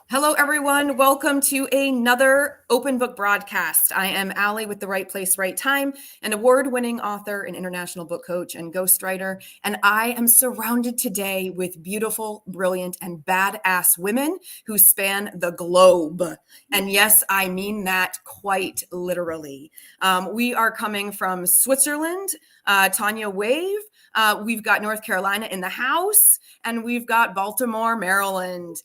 Hello, everyone. Welcome to another open book broadcast. I am Allie with The Right Place, Right Time, an award-winning author, an international book coach, and ghostwriter. And I am surrounded today with beautiful, brilliant, and badass women who span the globe. And yes, I mean that quite literally. We are coming from Switzerland, Tanja Wave. We've got North Carolina in the house, and we've got Baltimore, Maryland.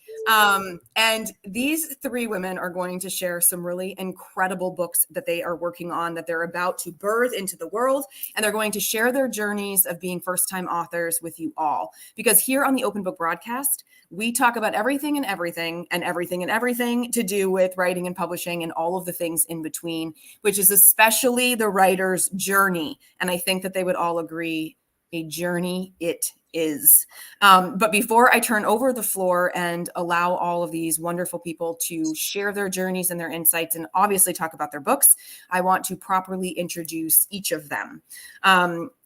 And these three women are going to share some really incredible books that they are working on, that they're about to birth into the world. And they're going to share their journeys of being first-time authors with you all. Because here on the Open Book Broadcast, we talk about everything and everything to do with writing and publishing and all of the things in between, which is especially the writer's journey. And I think that they would all agree, a journey it is. But before I turn over the floor and allow all of these wonderful people to share their journeys and their insights and obviously talk about their books, I want to properly introduce each of them.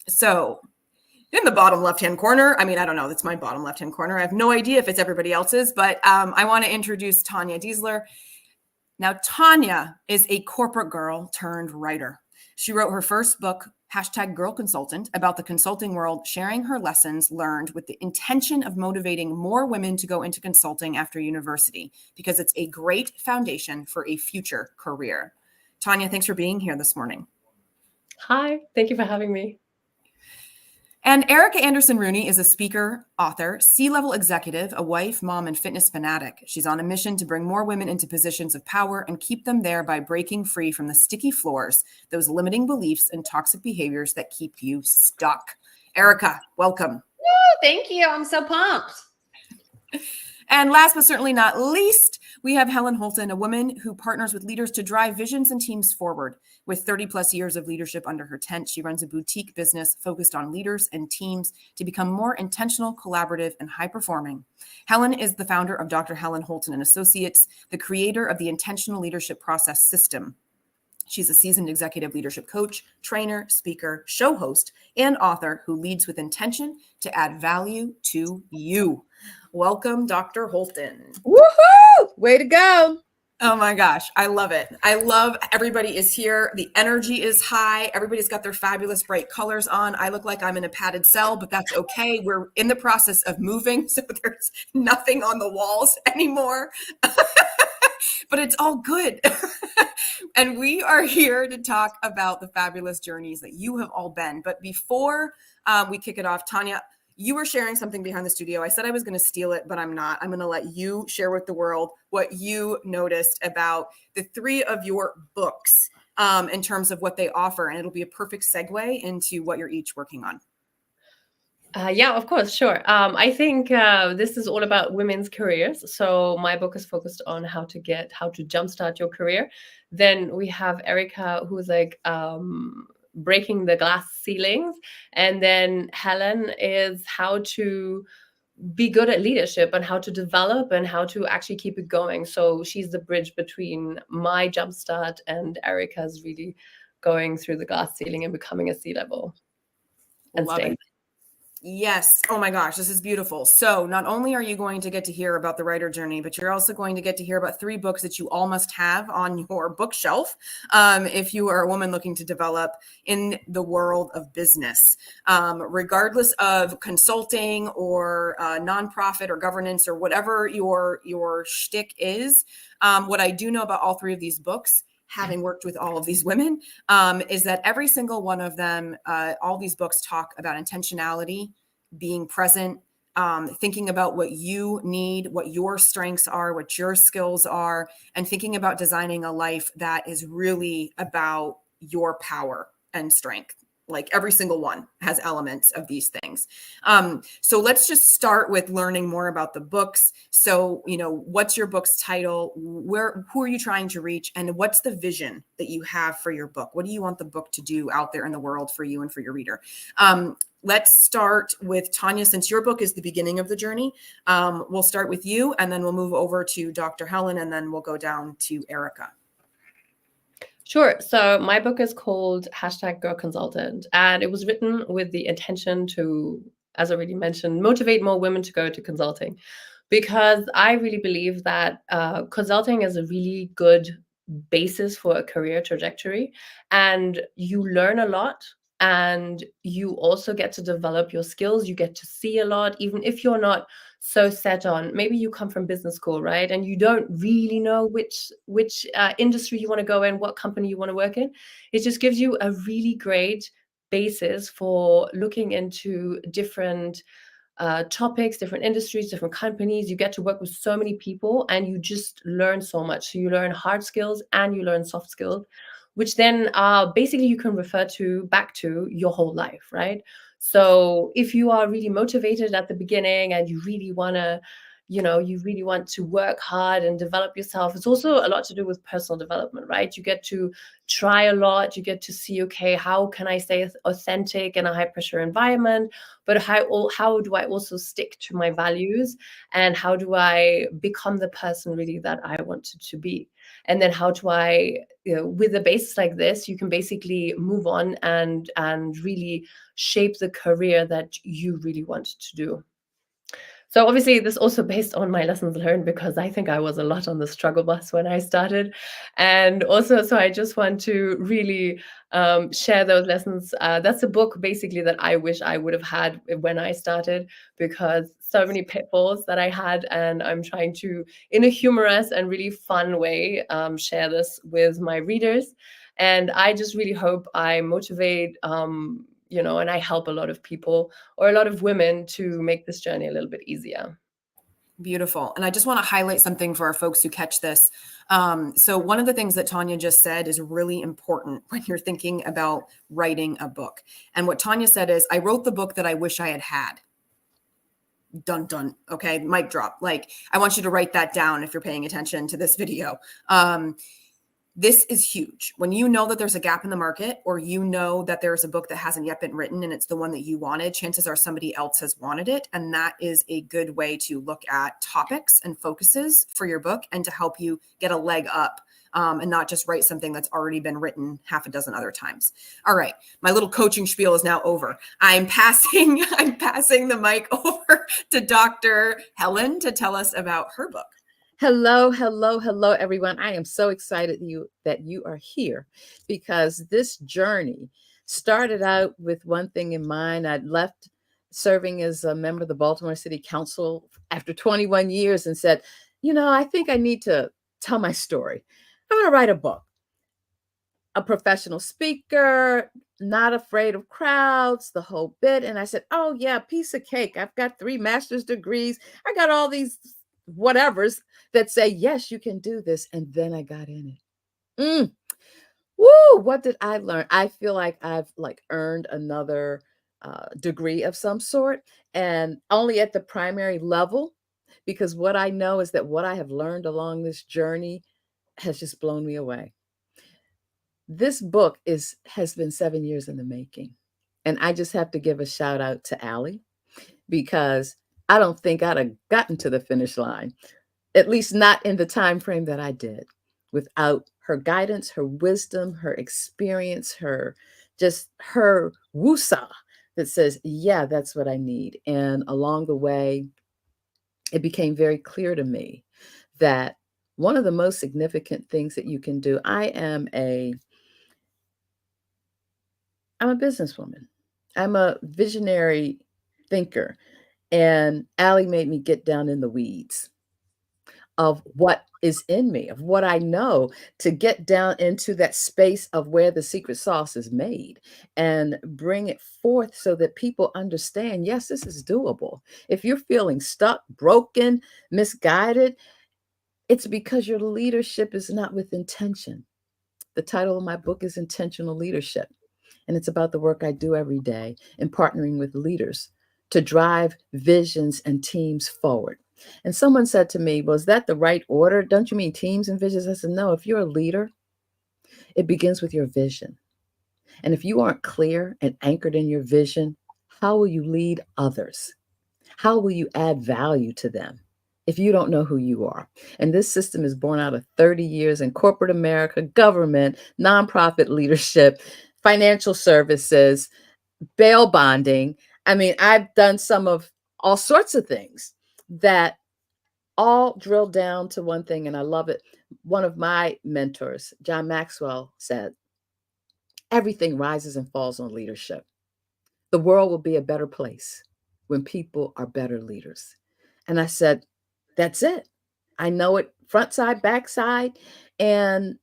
So in the bottom left-hand corner, I don't know, that's my bottom left-hand corner. I have no idea if it's everybody else's, but I want to introduce Tanja Deisler. Now, Tanja is a corporate girl turned writer. She wrote her first book, #Girl Consultant, about the consulting world, sharing her lessons learned with the intention of motivating more women to go into consulting after university, because it's a great foundation for a future career. Tanja, thanks for being here this morning. Hi, thank you for having me. And Erica Anderson Rooney is a speaker, author, C-level executive, a wife, mom, and fitness fanatic. She's on a mission to bring more women into positions of power and keep them there by breaking free from the sticky floors, those limiting beliefs and toxic behaviors that keep you stuck. Erica, welcome. Woo, thank you. I'm so pumped. And last but certainly not least, we have Helen Holton, a woman who partners with leaders to drive visions and teams forward. With 30 plus years of leadership under her tent, she runs a boutique business focused on leaders and teams to become more intentional, collaborative, and high performing. Helen is the founder of Dr. Helen Holton and Associates, the creator of the Intentional Leadership Process System. She's a seasoned executive leadership coach, trainer, speaker, show host, and author who leads with intention to add value to you. Welcome, Dr. Holton. Woohoo! Way to go. Oh my gosh, I love it. I love everybody is here. The energy is high. Everybody's got their fabulous bright colors on. I look like I'm in a padded cell, but that's okay. We're in the process of moving, so there's nothing on the walls anymore. But it's all good. And we are here to talk about the fabulous journeys that you have all been. But before we kick it off, Tanja, you were sharing something behind the studio. I said I was going to steal it, but I'm not. I'm going to let you share with the world what you noticed about the three of your books in terms of what they offer. And it'll be a perfect segue into what you're each working on. Yeah, of course, sure. I think this is all about women's careers. So my book is focused on how to jumpstart your career. Then we have Erica, who's like breaking the glass ceilings. And then Helen is how to be good at leadership and how to develop and how to actually keep it going. So she's the bridge between my jumpstart and Erica's really going through the glass ceiling and becoming a C-level. And Love it. Yes. Oh my gosh, this is beautiful. So not only are you going to get to hear about the writer journey, but you're also going to get to hear about three books that you all must have on your bookshelf if you are a woman looking to develop in the world of business, regardless of consulting or nonprofit or governance or whatever your shtick is. What I do know about all three of these books, having worked with all of these women, is that every single one of them, all these books talk about intentionality, being present, thinking about what you need, what your strengths are, what your skills are, and thinking about designing a life that is really about your power and strength. Like every single one has elements of these things. So let's just start with learning more about the books. So, what's your book's title? Who are you trying to reach? And what's the vision that you have for your book? What do you want the book to do out there in the world for you and for your reader? Let's start with Tanja, since your book is the beginning of the journey. We'll start with you, and then we'll move over to Dr. Helen, and then we'll go down to Erica. Sure. So my book is called #Girl Consultant, and it was written with the intention to, as I already mentioned, motivate more women to go to consulting. because I really believe that consulting is a really good basis for a career trajectory, and you learn a lot, and you also get to develop your skills. You get to see a lot, even if you're not so set on, maybe you come from business school, right, and you don't really know which industry you want to go in, what company you want to work in. It just gives you a really great basis for looking into different topics, different industries, different companies. You get to work with so many people, and you just learn so much. So you learn hard skills and you learn soft skills, which then basically you can refer to back to your whole life, right? So if you are really motivated at the beginning and you really want to, you really want to work hard and develop yourself, it's also a lot to do with personal development, right? You get to try a lot. You get to see, okay, how can I stay authentic in a high pressure environment? But how do I also stick to my values, and how do I become the person really that I wanted to be? And then how do I, with a basis like this, you can basically move on and really shape the career that you really want to do. So obviously this also based on my lessons learned, because I think I was a lot on the struggle bus when I started. And also, so I just want to really share those lessons. That's a book basically that I wish I would have had when I started, because so many pitfalls that I had, and I'm trying to, in a humorous and really fun way, share this with my readers. And I just really hope I motivate, and I help a lot of people, or a lot of women, to make this journey a little bit easier. Beautiful. And I just want to highlight something for our folks who catch this. So one of the things that Tanja just said is really important when you're thinking about writing a book. And what Tanja said is, I wrote the book that I wish I had had. Dun, dun. Okay. Mic drop. Like, I want you to write that down if you're paying attention to this video. This is huge. When you know that there's a gap in the market, or you know that there's a book that hasn't yet been written and it's the one that you wanted, chances are somebody else has wanted it. And that is a good way to look at topics and focuses for your book, and to help you get a leg up, and not just write something that's already been written half a dozen other times. All right. My little coaching spiel is now over. I'm passing the mic over to Dr. Helen to tell us about her book. Hello, everyone. I am so excited that you are here, because this journey started out with one thing in mind. I'd left serving as a member of the Baltimore City Council after 21 years and said, I think I need to tell my story. I'm going to write a book. A professional speaker, not afraid of crowds, the whole bit. And I said, oh yeah, piece of cake. I've got 3 master's degrees. I got all these whatevers that say, yes, you can do this. And then I got in it. Woo! What did I learn? I feel like I've earned another degree of some sort, and only at the primary level, because what I know is that what I have learned along this journey has just blown me away. This book has been 7 years in the making. And I just have to give a shout out to Allie, because I don't think I'd have gotten to the finish line, at least not in the time frame that I did, without her guidance, her wisdom, her experience, her woosah that says, yeah, that's what I need. And along the way, it became very clear to me that one of the most significant things that you can do, I'm a businesswoman. I'm a visionary thinker. And Allie made me get down in the weeds of what is in me, of what I know, to get down into that space of where the secret sauce is made, and bring it forth so that people understand, yes, this is doable. If you're feeling stuck, broken, misguided, it's because your leadership is not with intention. The title of my book is Intentional Leadership. And it's about the work I do every day in partnering with leaders to drive visions and teams forward. And someone said to me, well, is that the right order? Don't you mean teams and visions? I said, no, if you're a leader, it begins with your vision. And if you aren't clear and anchored in your vision, how will you lead others? How will you add value to them if you don't know who you are? And this system is born out of 30 years in corporate America, government, nonprofit leadership, financial services, bail bonding. I mean, I've done some of all sorts of things that all drilled down to one thing, and I love it. One of my mentors, John Maxwell, said, everything rises and falls on leadership. The world will be a better place when people are better leaders. And I said, that's it. I know it front side, back side, and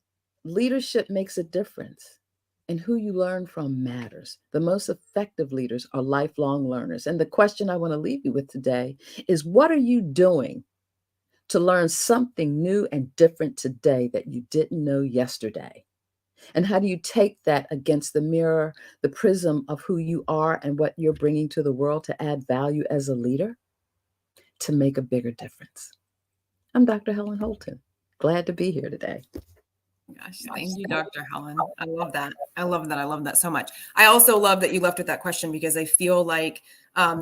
leadership makes a difference. And who you learn from matters. The most effective leaders are lifelong learners. And the question I want to leave you with today is, what are you doing to learn something new and different today that you didn't know yesterday? And how do you take that against the mirror, the prism of who you are and what you're bringing to the world to add value as a leader to make a bigger difference? I'm Dr. Helen Holton. Glad to be here today. Gosh, thank you, Dr. Helen. I love that. I love that. I love that so much. I also love that you left with that question, because I feel like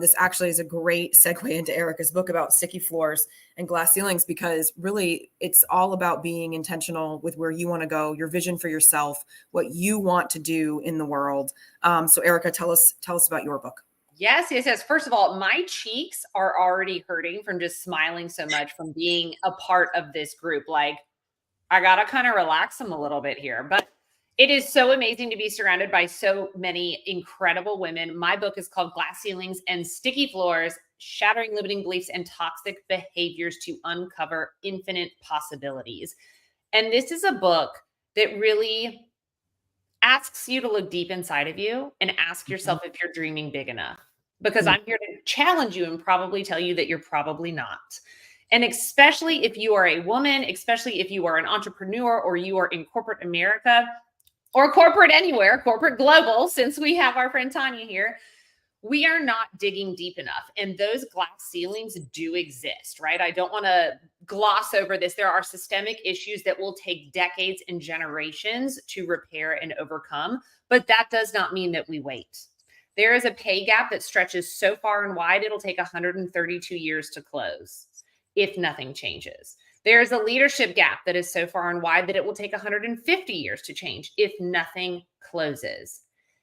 this actually is a great segue into Erica's book about sticky floors and glass ceilings, because really it's all about being intentional with where you want to go, your vision for yourself, what you want to do in the world. So Erica, tell us about your book. Yes. First of all, my cheeks are already hurting from just smiling so much from being a part of this group. Like, I got to kind of relax them a little bit here, but it is so amazing to be surrounded by so many incredible women. My book is called Glass Ceilings and Sticky Floors, Shattering Limiting Beliefs and Toxic Behaviors to Uncover Infinite Possibilities. And this is a book that really asks you to look deep inside of you and ask yourself if you're dreaming big enough, because I'm here to challenge you and probably tell you that you're probably not. And especially if you are a woman, especially if you are an entrepreneur or you are in corporate America or corporate anywhere, corporate global, since we have our friend Tanja here, we are not digging deep enough. And those glass ceilings do exist, right? I don't want to gloss over this. There are systemic issues that will take decades and generations to repair and overcome, but that does not mean that we wait. There is a pay gap that stretches so far and wide, it'll take 132 years to close if nothing changes. There's a leadership gap that is so far and wide that it will take 150 years to change if nothing closes.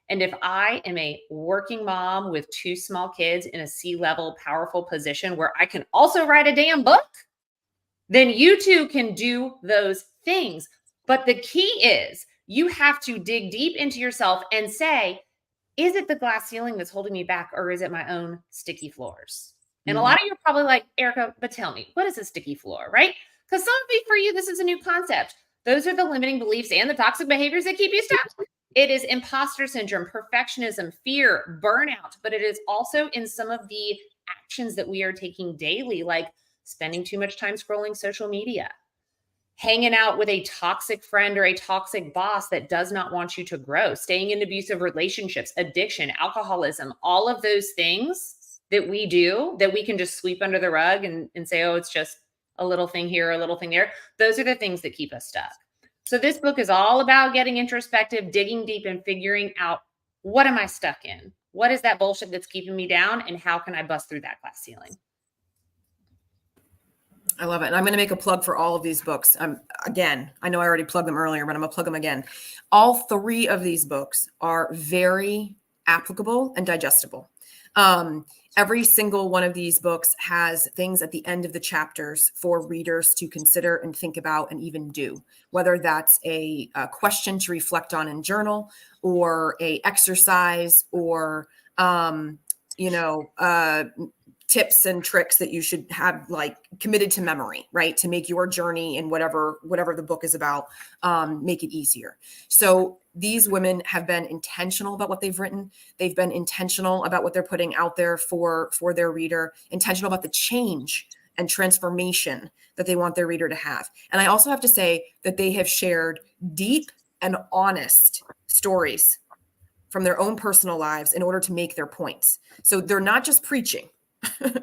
And if I am a working mom with 2 small kids in a C-level powerful position where I can also write a damn book, then you too can do those things. But the key is you have to dig deep into yourself and say, is it the glass ceiling that's holding me back, or is it my own sticky floors? And a lot of you are probably like, Erica, but tell me, what is a sticky floor, right? Because for you, this is a new concept. Those are the limiting beliefs and the toxic behaviors that keep you stuck. It is imposter syndrome, perfectionism, fear, burnout, but it is also in some of the actions that we are taking daily, like spending too much time scrolling social media, hanging out with a toxic friend or a toxic boss that does not want you to grow, staying in abusive relationships, addiction, alcoholism, all of those things that we do that we can just sweep under the rug and say, oh, it's just a little thing here, a little thing there. Those are the things that keep us stuck. So this book is all about getting introspective, digging deep, and figuring out, what am I stuck in? What is that bullshit that's keeping me down? And how can I bust through that glass ceiling? I love it. And I'm going to make a plug for all of these books. Again, I know I already plugged them earlier, but I'm going to plug them again. All 3 of these books are very applicable and digestible. Every single one of these books has things at the end of the chapters for readers to consider and think about and even do, whether that's a question to reflect on and journal, or a exercise, or, tips and tricks that you should have like committed to memory, right? To make your journey and whatever the book is about, make it easier. So these women have been intentional about what they've written. They've been intentional about what they're putting out there for their reader, intentional about the change and transformation that they want their reader to have. And I also have to say that they have shared deep and honest stories from their own personal lives in order to make their points. So they're not just preaching.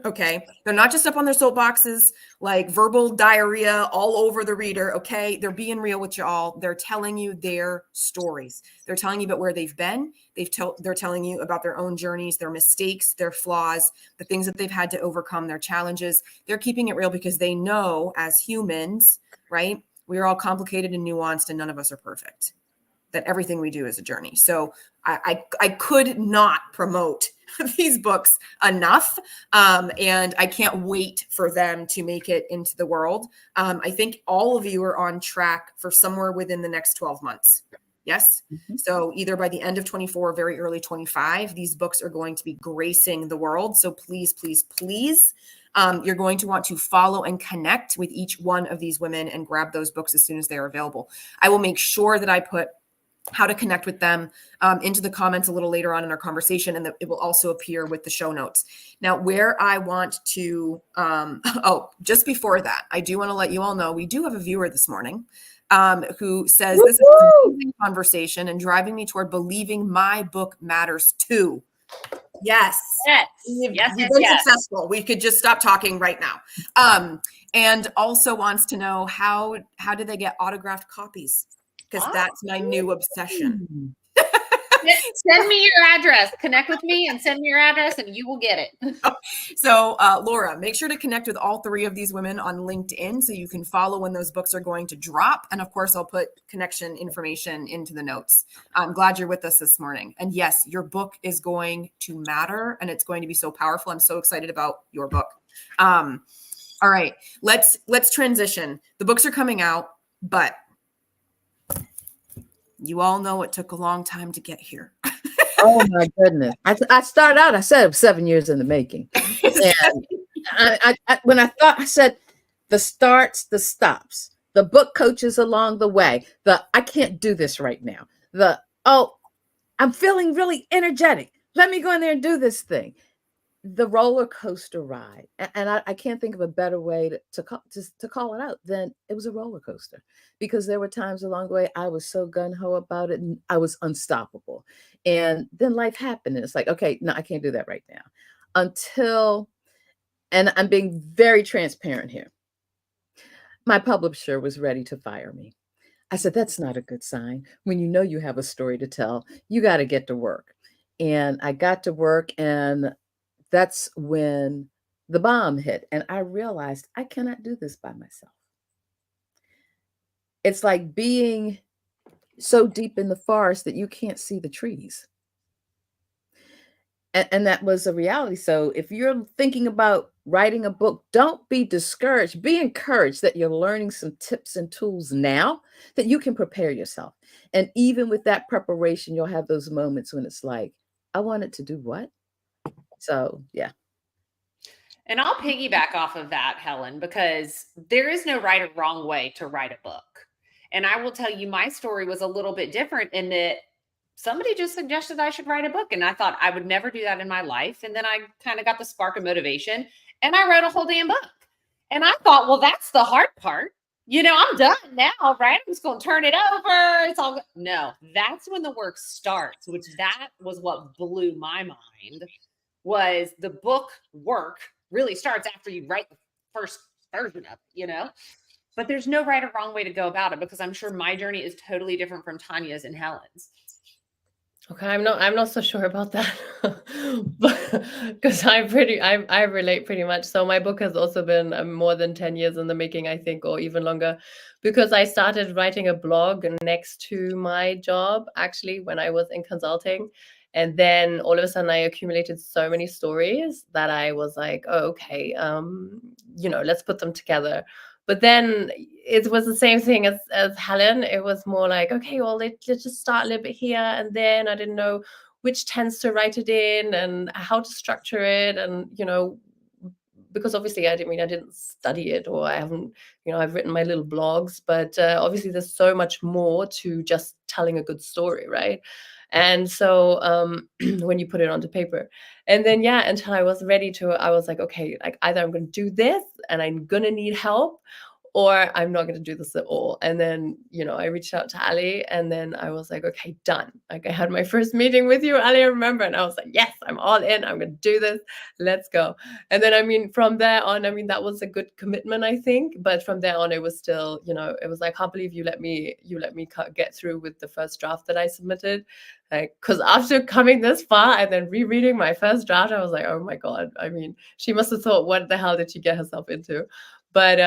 Okay. They're not just up on their soapboxes, like verbal diarrhea all over the reader. Okay. They're being real with y'all. They're telling you their stories. They're telling you about where they've been. They're telling you about their own journeys, their mistakes, their flaws, the things that they've had to overcome, their challenges. They're keeping it real because they know, as humans, right? We are all complicated and nuanced, and none of us are perfect. That everything we do is a journey. So I could not promote these books enough. And I can't wait for them to make it into the world. I think all of you are on track for somewhere within the next 12 months. Yes. Mhm. So either by the end of 24 or very early 25, these books are going to be gracing the world. So please, please, please, you're going to want to follow and connect with each one of these women and grab those books as soon as they're available. I will make sure that I put how to connect with them into the comments a little later on in our conversation, and that it will also appear with the show notes. Now, where I want to, just before that, I do want to let you all know we do have a viewer this morning who says, this is an amazing conversation and driving me toward believing my book matters too. Yes. Yes. We've Yes, been yes. successful. We could just stop talking right now. And also wants to know how do they get autographed copies? Because that's my new obsession. Send me your address. Connect with me and send me your address and you will get it. So, Laura, make sure to connect with all three of these women on LinkedIn so you can follow when those books are going to drop. And of course, I'll put connection information into the notes. I'm glad you're with us this morning. And yes, your book is going to matter and it's going to be so powerful. I'm so excited about your book. All right, let's transition. The books are coming out, but you all know it took a long time to get here. Oh my goodness. I started out, I said it was 7 years in the making. And when I thought, I said, the starts, the stops, the book coaches along the way, I can't do this right now. I'm feeling really energetic. Let me go in there and do this thing. The roller coaster ride. And I can't think of a better way to call it out than it was a roller coaster, because there were times along the way I was so gung-ho about it and I was unstoppable. And then life happened and it's like, okay, no, I can't do that right now. And I'm being very transparent here. My publisher was ready to fire me. I said, that's not a good sign. When you know you have a story to tell, you got to get to work. And I got to work, and that's when the bomb hit. And I realized I cannot do this by myself. It's like being so deep in the forest that you can't see the trees. And that was a reality. So if you're thinking about writing a book, don't be discouraged. Be encouraged that you're learning some tips and tools now that you can prepare yourself. And even with that preparation, you'll have those moments when it's like, I wanted to do what? So, yeah. And I'll piggyback off of that, Helen, because there is no right or wrong way to write a book. And I will tell you, my story was a little bit different in that somebody just suggested I should write a book. And I thought I would never do that in my life. And then I kind of got the spark of motivation and I wrote a whole damn book. And I thought, well, that's the hard part. I'm done now, right? I'm just going to turn it over. It's all good. No, that's when the work starts, which that was what blew my mind, was the book work really starts after you write the first version of it, But there's no right or wrong way to go about it, because I'm sure my journey is totally different from Tanya's and Helen's. Okay, I'm not so sure about that, because I relate pretty much. So my book has also been more than 10 years in the making, I think, or even longer, because I started writing a blog next to my job, actually, when I was in consulting. And then all of a sudden I accumulated so many stories that I was like, oh, okay, let's put them together. But then it was the same thing as Helen. It was more like, okay, well, let's just start a little bit here. And then I didn't know which tense to write it in and how to structure it. And, because obviously I didn't study it, or I haven't, I've written my little blogs, but obviously there's so much more to just telling a good story, right? And so when you put it onto paper, and then, until I was ready to, I was like, okay, like either I'm going to do this and I'm going to need help, or I'm not going to do this at all. And then, I reached out to Ali, and then I was like, okay, done. Like I had my first meeting with you, Ali, I remember. And I was like, yes, I'm all in. I'm going to do this. Let's go. And then, from there on, that was a good commitment, I think. But from there on, it was still, it was like, I can't believe you let me get through with the first draft that I submitted. Like, because after coming this far and then rereading my first draft, I was like, oh my God. She must have thought, what the hell did she get herself into? But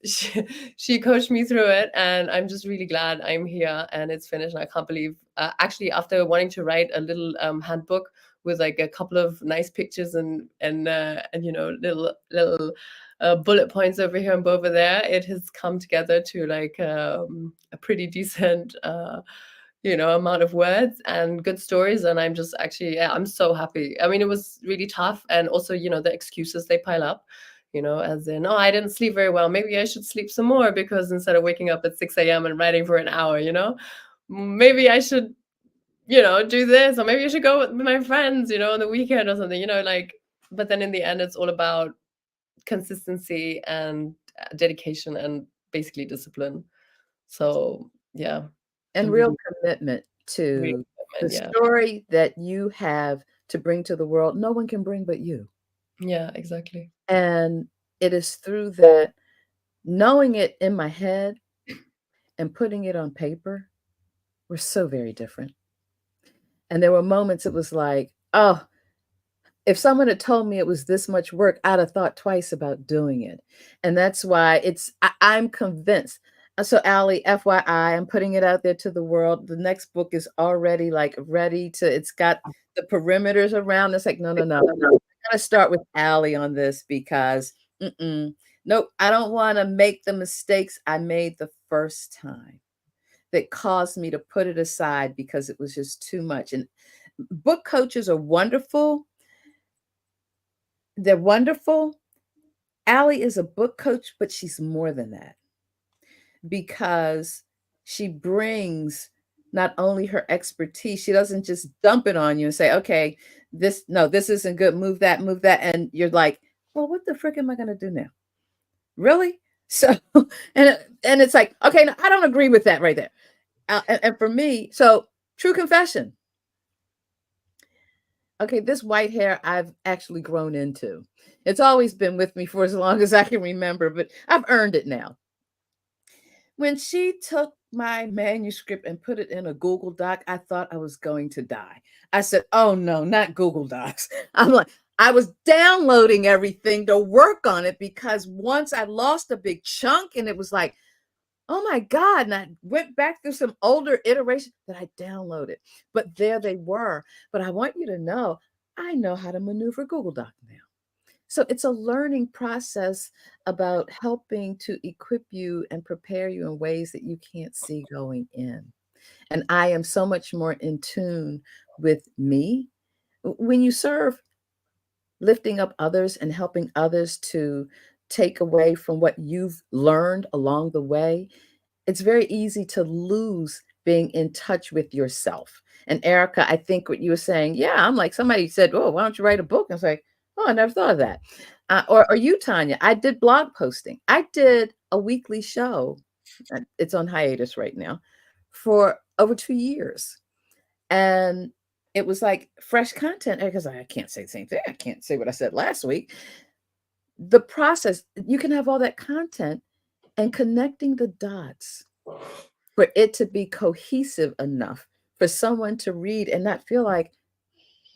she coached me through it, and I'm just really glad I'm here and it's finished. And I can't believe, actually, after wanting to write a little handbook with like a couple of nice pictures and you know, little bullet points over here and over there, it has come together to like a pretty decent you know, amount of words and good stories. And I'm just actually, yeah, I'm so happy. I mean, it was really tough. And also, you know, the excuses they pile up, you know, as in, oh, I didn't sleep very well. Maybe I should sleep some more because instead of waking up at 6 a.m. and writing for an hour, you know, maybe I should, you know, do this, or maybe I should go with my friends, you know, on the weekend or something, you know, like, but then in the end, it's all about consistency and dedication and basically discipline. So, yeah. And I'm real really, commitment really, to the yeah. story that you have to bring to the world. No one can bring but you. Yeah, exactly. And it is through that, knowing it in my head and putting it on paper were so very different. And there were moments it was like, oh, if someone had told me it was this much work, I'd have thought twice about doing it. And that's why I'm convinced. So, Allie, FYI, I'm putting it out there to the world. The next book is already like ready to, it's got the perimeters around. It's like, no. I'm going to start with Allie on this because, nope, I don't want to make the mistakes I made the first time that caused me to put it aside because it was just too much. And book coaches are wonderful. They're wonderful. Allie is a book coach, but she's more than that because she brings not only her expertise, she doesn't just dump it on you and say, okay, this isn't good. Move that. And you're like, well, what the frick am I going to do now? Really? So, and it's like, okay, no, I don't agree with that right there. And for me, so true confession. Okay, this white hair I've actually grown into. It's always been with me for as long as I can remember, but I've earned it now. When she took my manuscript and put it in a Google Doc, I thought I was going to die. I said, oh no, not Google Docs. I'm like, I was downloading everything to work on it because once I lost a big chunk and it was like, oh my God. And I went back through some older iterations that I downloaded, but there they were. But I want you to know, I know how to maneuver Google Doc now. So it's a learning process about helping to equip you and prepare you in ways that you can't see going in. And I am so much more in tune with me. When you serve, lifting up others and helping others to take away from what you've learned along the way, it's very easy to lose being in touch with yourself. And Erica, I think what you were saying, yeah, I'm like, somebody said, oh, why don't you write a book? I was like, oh, I never thought of that. Or you, Tanya, I did blog posting. I did a weekly show. It's on hiatus right now for over 2 years. And it was like fresh content because I can't say the same thing. I can't say what I said last week. The process, you can have all that content and connecting the dots for it to be cohesive enough for someone to read and not feel like,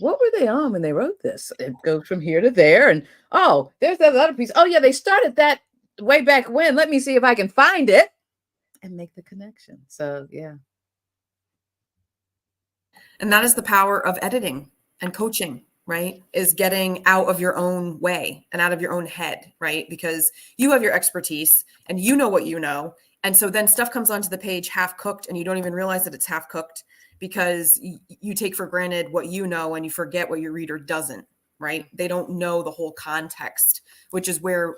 what were they on when they wrote this? It goes from here to there. And oh, there's that other piece. Oh, yeah, they started that way back when. Let me see if I can find it and make the connection. So, yeah. And that is the power of editing and coaching, right? Is getting out of your own way and out of your own head, right? Because you have your expertise and you know what you know. And so then stuff comes onto the page half cooked and you don't even realize that it's half cooked because you take for granted what you know and you forget what your reader doesn't, right? They don't know the whole context, which is where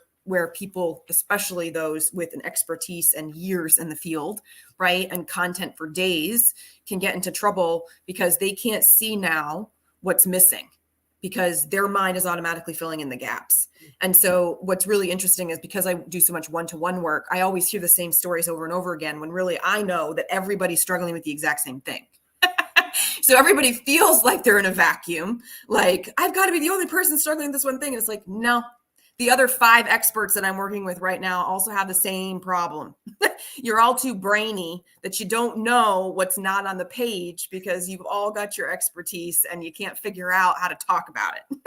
people, especially those with an expertise and years in the field, right, and content for days, can get into trouble because they can't see now what's missing because their mind is automatically filling in the gaps. And so what's really interesting is because I do so much one-to-one work, I always hear the same stories over and over again when really I know that everybody's struggling with the exact same thing. So everybody feels like they're in a vacuum, like I've got to be the only person struggling with this one thing. And it's like, no, the other 5 experts that I'm working with right now also have the same problem. You're all too brainy that you don't know what's not on the page because you've all got your expertise and you can't figure out how to talk about it.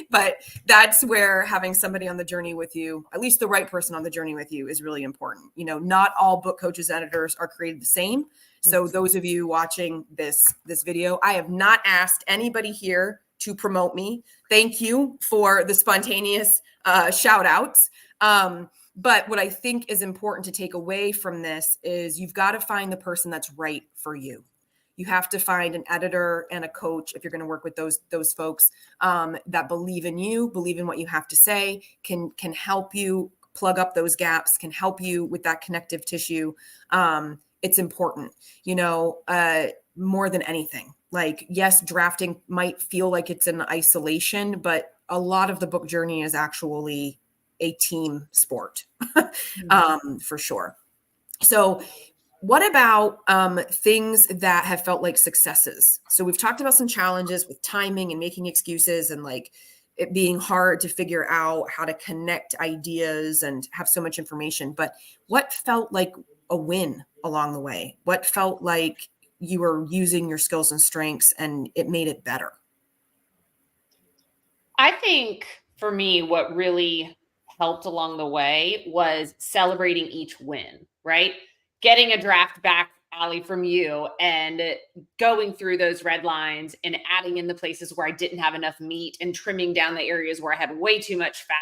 But that's where having somebody on the journey with you, at least the right person on the journey with you, is really important. You know, not all book coaches, editors are created the same. So those of you watching this video, I have not asked anybody here to promote me. Thank you for the spontaneous shout outs. But what I think is important to take away from this is you've got to find the person that's right for you. You have to find an editor and a coach if you're going to work with those folks that believe in you, believe in what you have to say, can help you plug up those gaps, can help you with that connective tissue. It's important, you know, more than anything. Like, yes, drafting might feel like it's in isolation, but a lot of the book journey is actually a team sport, for sure. So what about things that have felt like successes? So we've talked about some challenges with timing and making excuses and like it being hard to figure out how to connect ideas and have so much information. But what felt like a win along the way? What felt like you were using your skills and strengths and it made it better? I think for me, what really helped along the way was celebrating each win, right? Getting a draft back, Allie, from you and going through those red lines and adding in the places where I didn't have enough meat and trimming down the areas where I had way too much fat.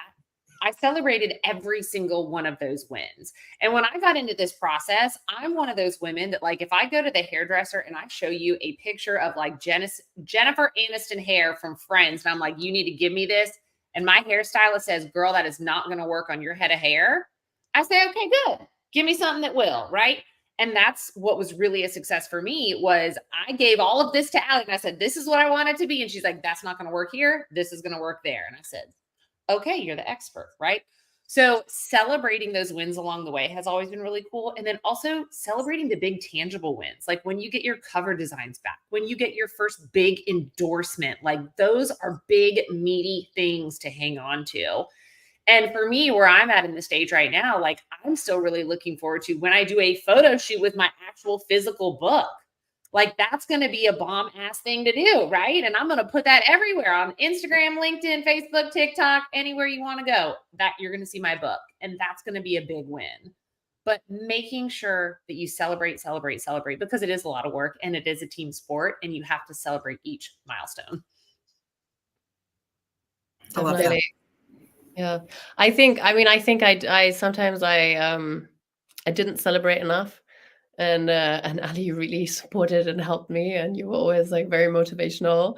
I celebrated every single one of those wins. And when I got into this process, I'm one of those women that, like, if I go to the hairdresser and I show you a picture of like Jennifer Aniston hair from Friends, and I'm like, you need to give me this. And my hairstylist says, girl, that is not going to work on your head of hair. I say, okay, good. Give me something that will, right? And that's what was really a success for me was I gave all of this to Allie and I said, this is what I want it to be. And she's like, that's not going to work here. This is going to work there. And I said, okay, you're the expert, right? So celebrating those wins along the way has always been really cool. And then also celebrating the big tangible wins, like when you get your cover designs back, when you get your first big endorsement, like those are big, meaty things to hang on to. And for me, where I'm at in the stage right now, like I'm still really looking forward to when I do a photo shoot with my actual physical book. Like that's going to be a bomb ass thing to do, right? And I'm going to put that everywhere on Instagram, LinkedIn, Facebook, TikTok, anywhere you want to go, that you're going to see my book. And that's going to be a big win. But making sure that you celebrate, because it is a lot of work and it is a team sport and you have to celebrate each milestone. I love that. Yeah. I sometimes I didn't celebrate enough. And Ali really supported and helped me. And you were always like very motivational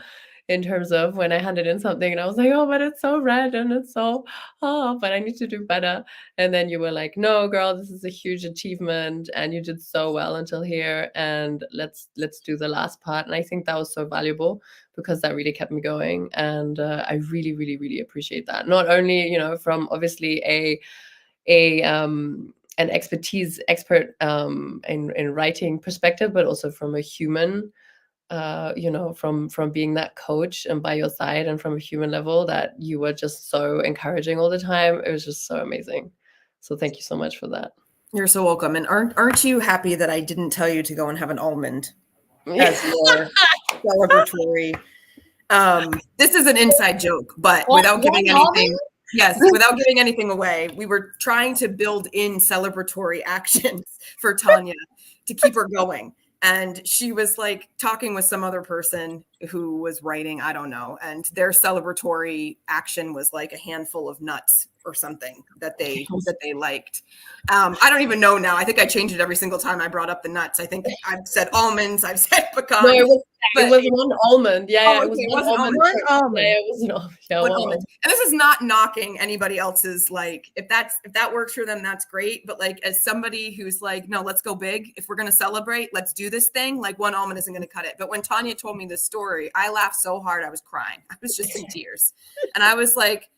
in terms of when I handed in something and I was like, oh, but it's so red and it's so, but I need to do better. And then you were like, no, girl, this is a huge achievement and you did so well until here. And let's do the last part. And I think that was so valuable because that really kept me going. And I really, really, really appreciate that. Not only, you know, from obviously an expert in writing perspective, but also from a human, you know, from being that coach and by your side and from a human level that you were just so encouraging all the time. It was just so amazing. So thank you so much for that. You're so welcome. And aren't you happy that I didn't tell you to go and have an almond as your celebratory? This is an inside joke, but without giving anything. Yes, without giving anything away, we were trying to build in celebratory actions for Tanja to keep her going. And she was like talking with some other person who was writing, I don't know, and their celebratory action was like a handful of nuts or something that they liked. I don't even know now. I think I changed it every single time I brought up the nuts. I think I've said almonds, I've said pecans. No, it was one almond. Yeah, it was one almond. Yeah, it was an almond. Yeah, one almond. And this is not knocking anybody else's, like, if that works for them, that's great. But like, as somebody who's like, no, let's go big. If we're going to celebrate, let's do this thing. Like one almond isn't going to cut it. But when Tanja told me this story, I laughed so hard I was crying. I was just in tears. And I was like,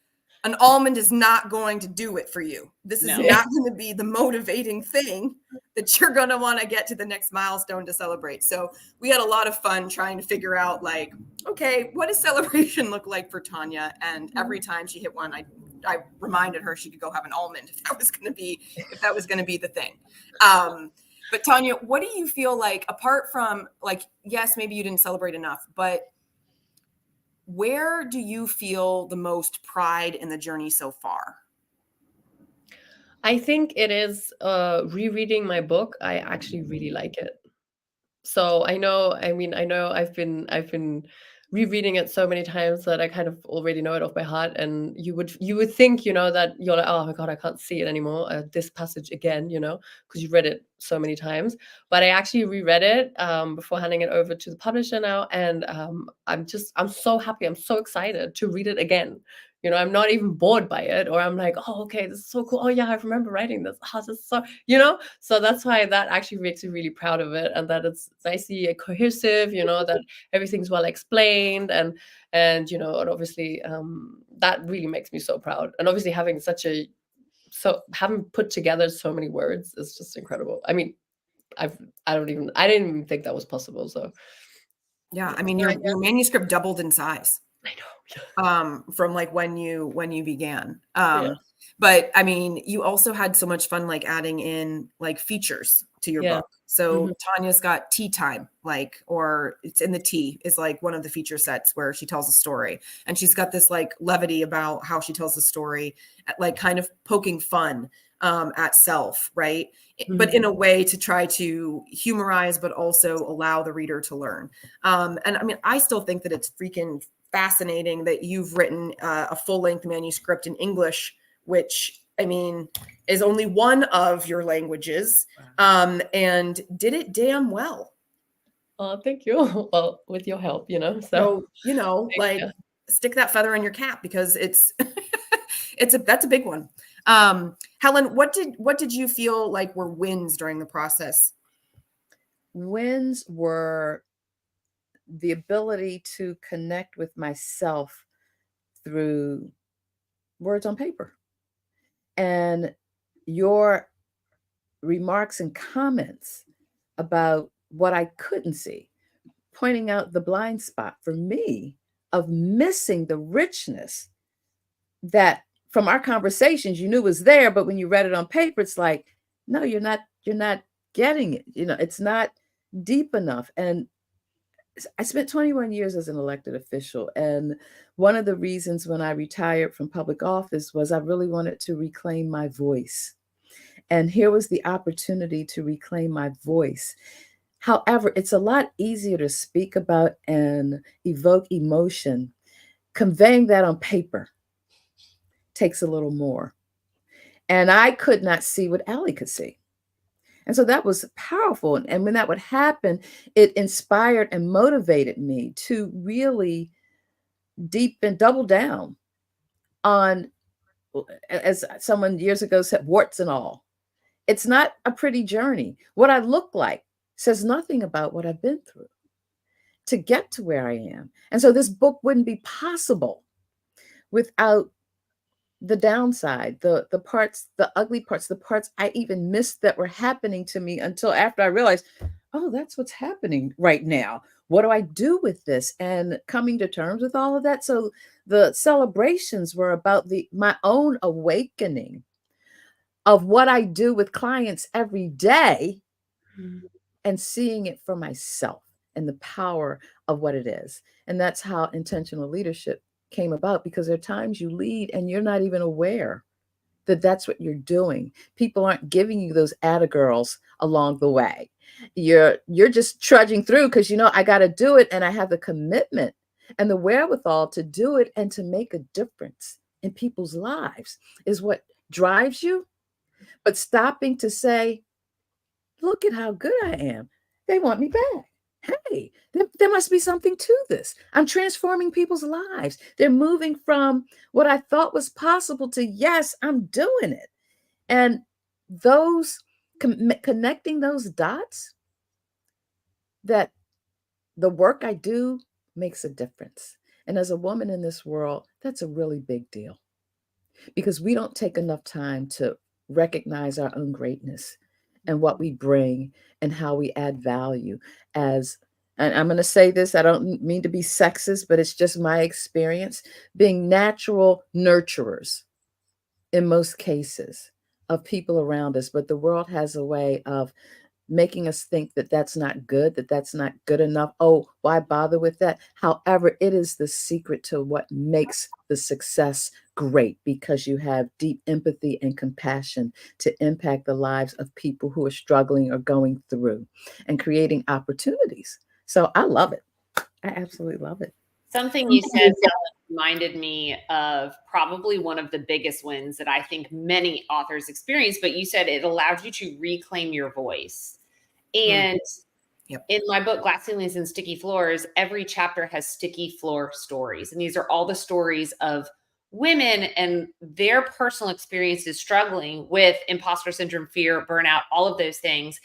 an almond is not going to do it for you. This is not going to be the motivating thing that you're going to want to get to the next milestone to celebrate. So we had a lot of fun trying to figure out, like, okay, what does celebration look like for Tanja? And every time she hit one, I reminded her she could go have an almond if that was going to be the thing. But Tanja, what do you feel like, apart from, like, yes, maybe you didn't celebrate enough, but where do you feel the most pride in the journey so far? I think it is rereading my book. I actually really like it. So I know I've been rereading it so many times that I kind of already know it off by heart. And you would think, that you're like, oh my God, I can't see it anymore. This passage again, because you've read it so many times. But I actually reread it before handing it over to the publisher now, and I'm so happy. I'm so excited to read it again. I'm not even bored by it, or I'm like, oh, okay, this is so cool. Oh yeah, I remember writing this. Oh, this is so, so that's why that actually makes me really proud of it, and that it's nicely cohesive, that everything's well explained, and and obviously that really makes me so proud. And obviously having put together so many words is just incredible. I mean, I didn't even think that was possible. So Yeah, I mean, your manuscript doubled in size. I know. From like when you began. Yeah. But I mean, you also had so much fun like adding in like features to your Yeah. book. So Mhm. Tanya's got tea time, like, or it's in the tea is like one of the feature sets where she tells a story, and she's got this like levity about how she tells the story, like kind of poking fun at self, right? But in a way to try to humorize, but also allow the reader to learn. And I mean, I still think that it's freaking fascinating that you've written a full-length manuscript in English, which I mean is only one of your languages, and did it damn well. Oh, thank you. Well, with your help, So So like yeah. stick that feather in your cap, because it's that's a big one. Helen, what did you feel like were wins during the process? Wins were the ability to connect with myself through words on paper. And your remarks and comments about what I couldn't see, pointing out the blind spot for me of missing the richness that from our conversations you knew was there, but when you read it on paper, it's like, no, you're not getting it. It's not deep enough. And I spent 21 years as an elected official. And one of the reasons when I retired from public office was I really wanted to reclaim my voice. And here was the opportunity to reclaim my voice. However, it's a lot easier to speak about and evoke emotion. Conveying that on paper takes a little more. And I could not see what Allie could see. And so that was powerful. And when that would happen, it inspired and motivated me to really deep and double down on, as someone years ago said, warts and all. It's not a pretty journey. What I look like says nothing about what I've been through to get to where I am. And so this book wouldn't be possible without the downside, the parts, the ugly parts, the parts I even missed that were happening to me until after I realized, oh, that's what's happening right now. What do I do with this? And coming to terms with all of that. So the celebrations were about my own awakening of what I do with clients every day and seeing it for myself and the power of what it is. And that's how intentional leadership came about, because there are times you lead and you're not even aware that that's what you're doing. People aren't giving you those attagirls along the way. You're just trudging through because I got to do it, and I have the commitment and the wherewithal to do it and to make a difference in people's lives is what drives you. But stopping to say, look at how good I am. They want me back. Hey, there must be something to this. I'm transforming people's lives. They're moving from what I thought was possible to, yes, I'm doing it. And those connecting those dots, that the work I do makes a difference. And as a woman in this world, that's a really big deal, because we don't take enough time to recognize our own greatness and what we bring and how we add value. And I'm going to say this, I don't mean to be sexist, but it's just my experience being natural nurturers in most cases of people around us. But the world has a way of making us think that that's not good, that that's not good enough. Oh, why bother with that? However, it is the secret to what makes the success great, because you have deep empathy and compassion to impact the lives of people who are struggling or going through and creating opportunities. So I love it. I absolutely love it. Something you said reminded me of probably one of the biggest wins that I think many authors experience, but you said it allowed you to reclaim your voice. And Yep. in my book, Glass Ceilings and Sticky Floors, every chapter has sticky floor stories. And these are all the stories of women and their personal experiences struggling with imposter syndrome, fear, burnout, all of those things.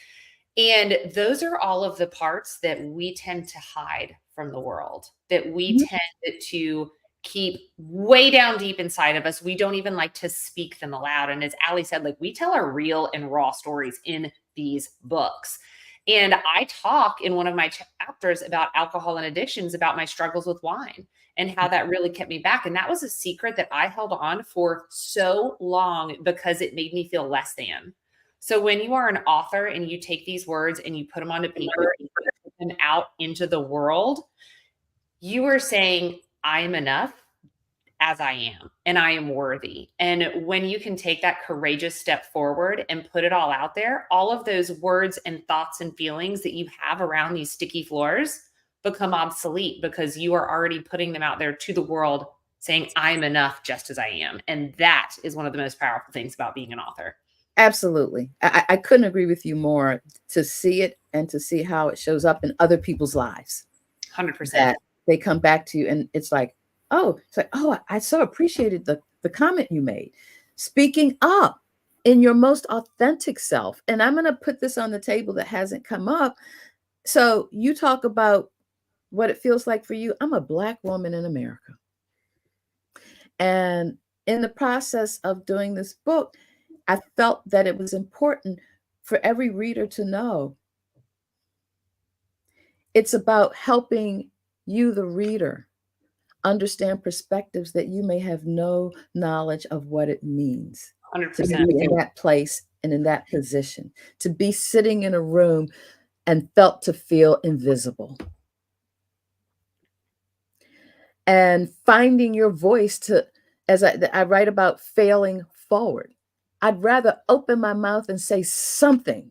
And those are all of the parts that we tend to hide from the world, that we tend to keep way down deep inside of us. We don't even like to speak them aloud. And as Ali said, like, we tell our real and raw stories in these books. And I talk in one of my chapters about alcohol and addictions, about my struggles with wine and how that really kept me back. And that was a secret that I held on for so long because it made me feel less than. So when you are an author and you take these words and you put them onto paper and you put them out into the world, you are saying, I am enough as I am, and I am worthy. And when you can take that courageous step forward and put it all out there, all of those words and thoughts and feelings that you have around these sticky floors become obsolete because you are already putting them out there to the world saying, I'm enough just as I am. And that is one of the most powerful things about being an author. Absolutely. I couldn't agree with you more, to see it and to see how it shows up in other people's lives. 100%. That they come back to you and it's like, oh, I so appreciated the comment you made. Speaking up in your most authentic self. And I'm going to put this on the table that hasn't come up. So you talk about what it feels like for you. I'm a Black woman in America. And in the process of doing this book, I felt that it was important for every reader to know it's about helping you, the reader, understand perspectives that you may have no knowledge of what it means 100%. to be in that place and in that position, to be sitting in a room and felt to feel invisible. And finding your voice to, as I write about failing forward, I'd rather open my mouth and say something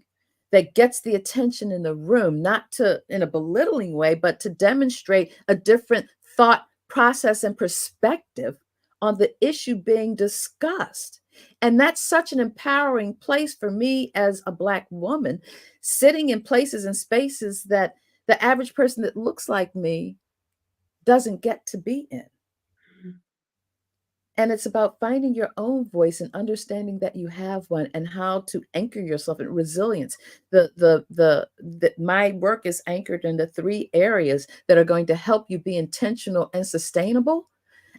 that gets the attention in the room, not to in a belittling way, but to demonstrate a different thought process and perspective on the issue being discussed. And that's such an empowering place for me as a Black woman, sitting in places and spaces that the average person that looks like me doesn't get to be in. And it's about finding your own voice and understanding that you have one and how to anchor yourself in resilience. My work is anchored in the 3 areas that are going to help you be intentional and sustainable.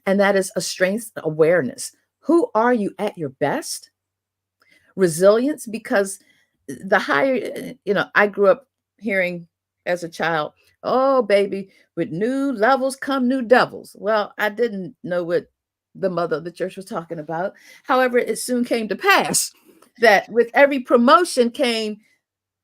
And that is a strength awareness. Who are you at your best? Resilience, because the higher, I grew up hearing as a child, oh, baby, with new levels come new devils. Well, I didn't know what the mother of the church was talking about. However, it soon came to pass that with every promotion came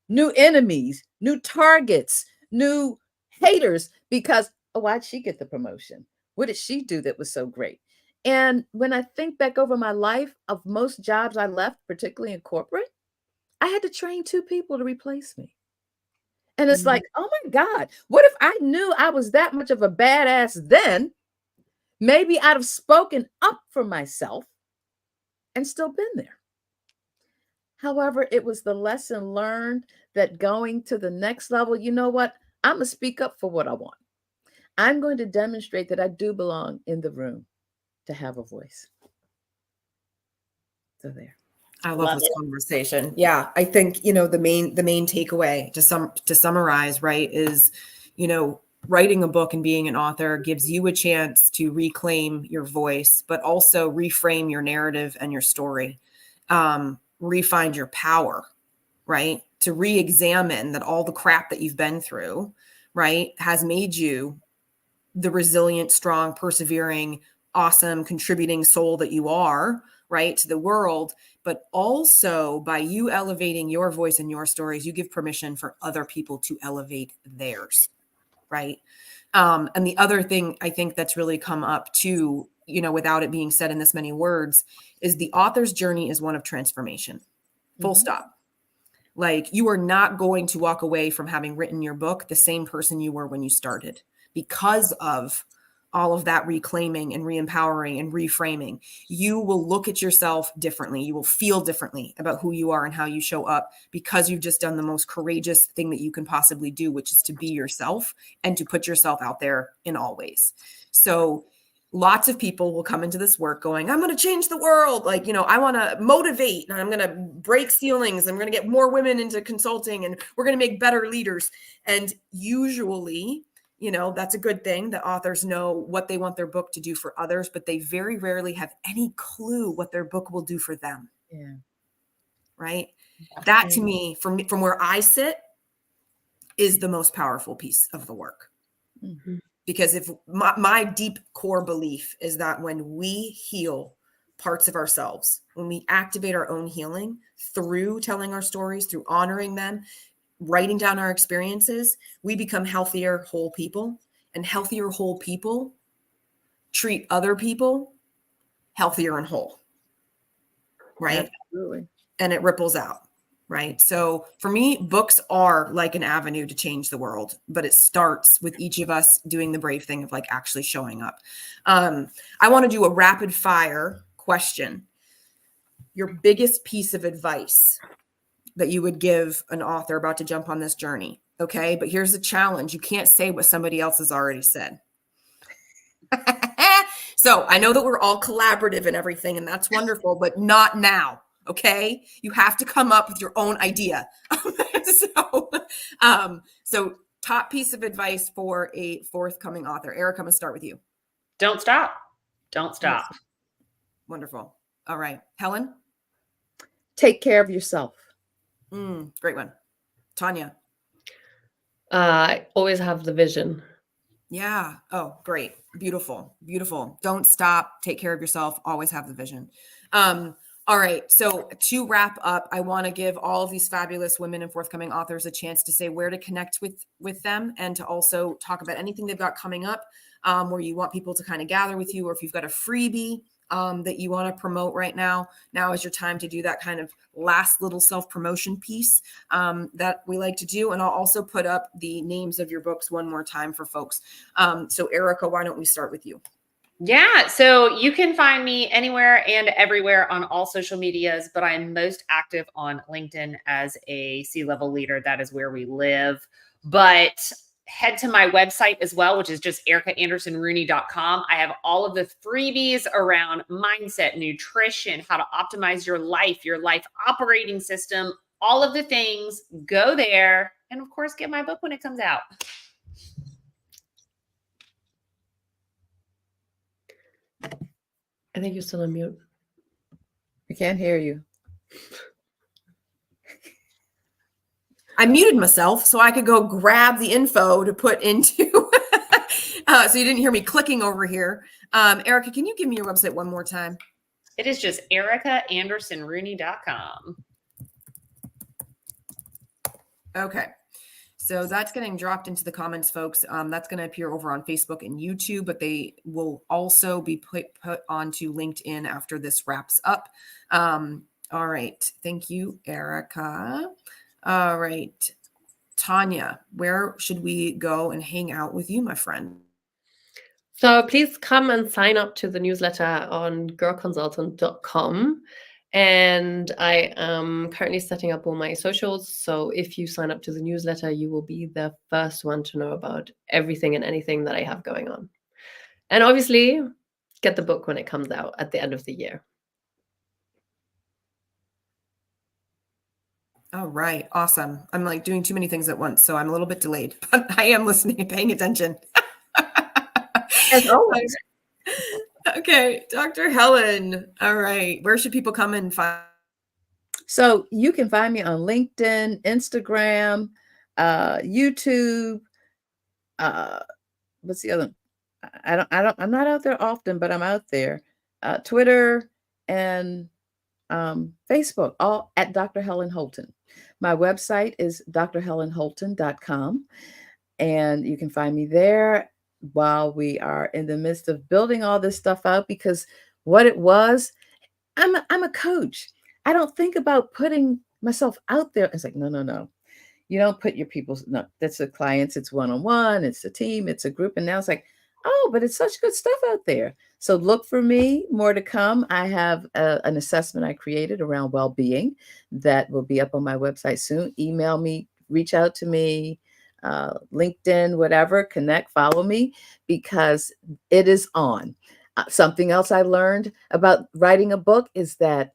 new enemies, new targets, new haters, because, oh, why'd she get the promotion? What did she do that was so great? And when I think back over my life, of most jobs I left, particularly in corporate, I had to train 2 people to replace me. And it's like, oh my God, what if I knew I was that much of a badass then? Maybe I'd have spoken up for myself and still been there. However, it was the lesson learned that going to the next level, you know what? I'm going to speak up for what I want. I'm going to demonstrate that I do belong in the room to have a voice. So there. I love this conversation. Yeah, I think, the main takeaway to summarize, right, is, writing a book and being an author gives you a chance to reclaim your voice, but also reframe your narrative and your story, refind your power, right? To re-examine that all the crap that you've been through, right, has made you the resilient, strong, persevering, awesome, contributing soul that you are, right, to the world. But also by you elevating your voice and your stories, you give permission for other people to elevate theirs, right? And the other thing I think that's really come up too, without it being said in this many words, is the author's journey is one of transformation. Full stop. Like, you are not going to walk away from having written your book the same person you were when you started, because of all of that reclaiming and re-empowering and reframing. You will look at yourself differently. You will feel differently about who you are and how you show up, because you've just done the most courageous thing that you can possibly do, which is to be yourself and to put yourself out there in all ways. So lots of people will come into this work going, I'm going to change the world. Like, I want to motivate, and I'm going to break ceilings. I'm going to get more women into consulting, and we're going to make better leaders. And usually, that's a good thing. The authors know what they want their book to do for others, but they very rarely have any clue what their book will do for them. Yeah. Right. That, to me, from where I sit, is the most powerful piece of the work. Mm-hmm. Because if my deep core belief is that when we heal parts of ourselves, when we activate our own healing through telling our stories, through honoring them, writing down our experiences, we become healthier, whole people. And healthier, whole people treat other people healthier and whole. Right? Absolutely. And it ripples out. Right. So for me, books are like an avenue to change the world, but it starts with each of us doing the brave thing of like actually showing up. I want to do a rapid fire question. Your biggest piece of advice that you would give an author about to jump on this journey. Okay. But here's the challenge. You can't say what somebody else has already said. So I know that we're all collaborative and everything, and that's wonderful, but not now. Okay. You have to come up with your own idea. So top piece of advice for a forthcoming author. Erica, I'm going to start with you. Don't stop. Don't stop. Wonderful. All right. Helen? Take care of yourself. Great one. Tanya? Always have the vision. Yeah. Oh, great. Beautiful. Beautiful. Don't stop. Take care of yourself. Always have the vision. All right. So to wrap up, I want to give all of these fabulous women and forthcoming authors a chance to say where to connect with them, and to also talk about anything they've got coming up, where you want people to kind of gather with you, or if you've got a freebie that you want to promote right now. Now is your time to do that kind of last little self-promotion piece that we like to do. And I'll also put up the names of your books one more time for folks. So Erica, why don't we start with you? Yeah, so you can find me anywhere and everywhere on all social medias, but I'm most active on LinkedIn as a C-level leader. That is where we live. But head to my website as well, which is just ericaandersonrooney.com. I have all of the freebies around mindset, nutrition, how to optimize your life operating system, all of the things. Go there. And of course, get my book when it comes out. I think you're still on mute. We can't hear you. I muted myself so I could go grab the info to put into, so you didn't hear me clicking over here. Erica, can you give me your website one more time? It is just ericaandersonrooney.com. Okay. So that's getting dropped into the comments, folks. That's going to appear over on Facebook and YouTube, but they will also be put onto LinkedIn after this wraps up. All right. Thank you, Erica. All right. Tanya, where should we go and hang out with you, my friend? So please come and sign up to the newsletter on girlconsultant.com. And I am currently setting up all my socials. So if you sign up to the newsletter, you will be the first one to know about everything and anything that I have going on. And obviously, get the book when it comes out at the end of the year. All right. Awesome. I'm like doing too many things at once, so I'm a little bit delayed, but I am listening and paying attention. As always. Okay. Dr. Helen. All right. Where should people come and find? So you can find me on LinkedIn, Instagram, YouTube. What's the other? I'm not out there often, but I'm out there. Twitter and Facebook, all at Dr. Helen Holton. My website is drhelenholton.com, and you can find me there while we are in the midst of building all this stuff out, because what it was, I'm a coach. I don't think about putting myself out there. It's like, no. You don't put your people's, no, that's the clients. It's one-on-one, it's a team, it's a group. And now it's like, oh, but it's such good stuff out there. So look for me, more to come. I have an assessment I created around well-being that will be up on my website soon. Email me, reach out to me, LinkedIn, whatever, connect, follow me, because it is on. Something else I learned about writing a book is that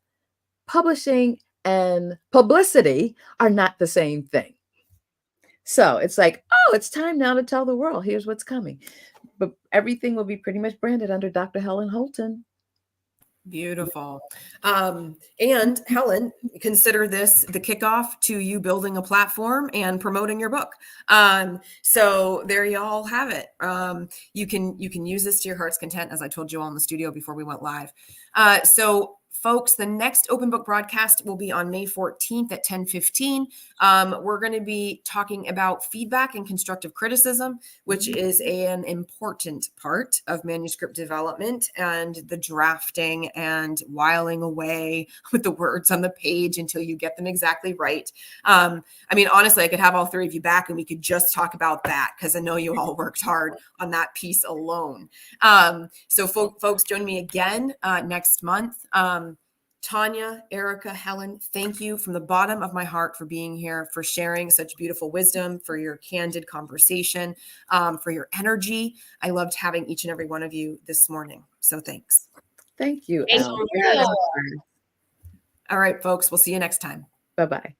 publishing and publicity are not the same thing. So it's like, oh, it's time now to tell the world, here's what's coming. But everything will be pretty much branded under Dr. Helen Holton. Beautiful. And Helen, consider this the kickoff to you building a platform and promoting your book. So there you all have it. You can use this to your heart's content, as I told you all in the studio before we went live. So folks, the next open book broadcast will be on May 14th at 10:15. We're going to be talking about feedback and constructive criticism, which is an important part of manuscript development and the drafting and whiling away with the words on the page until you get them exactly right. I mean, honestly, I could have all three of you back and we could just talk about that, because I know you all worked hard on that piece alone. So folks, join me again next month. Tanja, Erica, Helen, thank you from the bottom of my heart for being here, for sharing such beautiful wisdom, for your candid conversation, for your energy. I loved having each and every one of you this morning. So thanks. Thank you, Thank Al. you. All right, folks, we'll see you next time. Bye-bye.